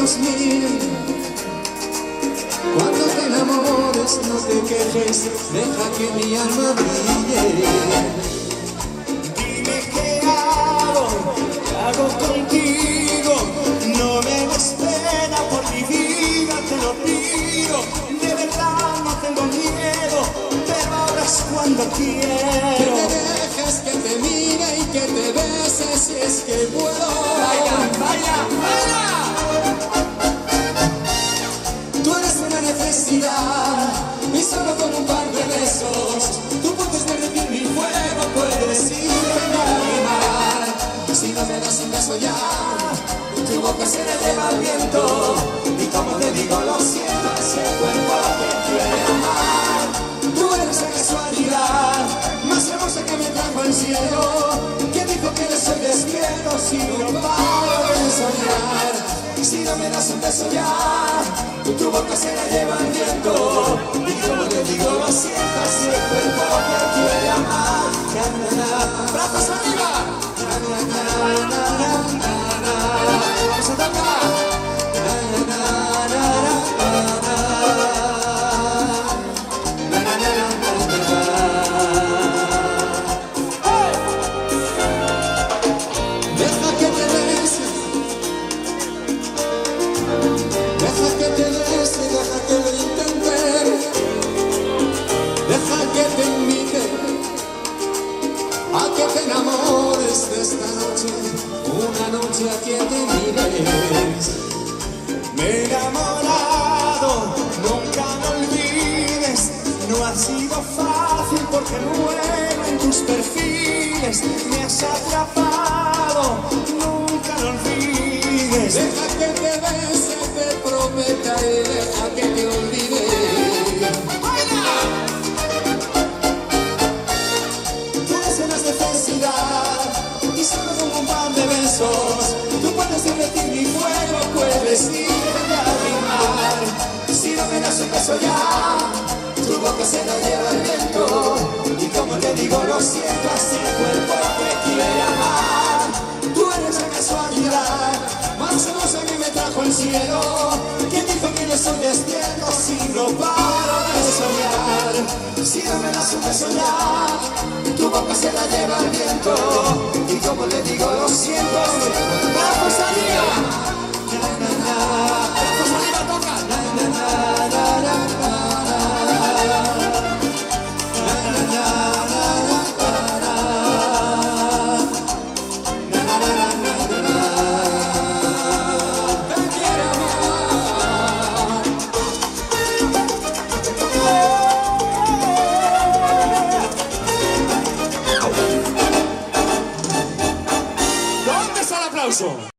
nos miren. Cuando te enamores no te quejes, deja que mi alma brille. Dime qué hago contigo. No me des pena, por mi vida te lo pido. De verdad no tengo miedo, pero ahora es cuando quiero. Que te dejes que te mire y que te bese si es que puedo. Vaya, vaya, vaya. Tú eres una necesidad y solo con un par de besos tú puedes derretir mi fuego, puedes irme a animar. Si no me das un beso ya, tu boca se la lleva el viento. Y como te digo, lo siento, es el cuerpo que quiere amar. Tú eres la casualidad más hermosa que me trajo el cielo. ¿Quién dijo que no soy despierto si no paro de soñar? Si no me das un beso ya, tu boca se la lleva el viento. Y como te digo, lo siento, es el cuerpo que quiere amar. ¡Brazos arriba! ¡Vamos a tocar! Deja que te bese, deja que te bese, deja que lo intente. Deja que te invite a que te enamores de esta noche, una noche a que te mires. Me he enamorado, nunca me olvides. No ha sido fácil porque muero en tus perfiles. Me has atrapado, nunca lo olvides. Deja que te bese, te prometa y deja que te olvide. Tú eres una necesidad y solo con un par de besos tú puedes derretir mi fuego, puedes irme a animar. Si no me das un beso ya, tu boca se la lleva el viento. Y como te digo, lo siento, así el cuerpo que quiere amar. Tú eres la casualidad más hermosa que me trajo el cielo. ¿Quién dijo que yo soy despierto si no paro de soñar? Si no me das un beso ya, tu boca se la lleva el viento. Y como le digo, lo siento, vamos arriba.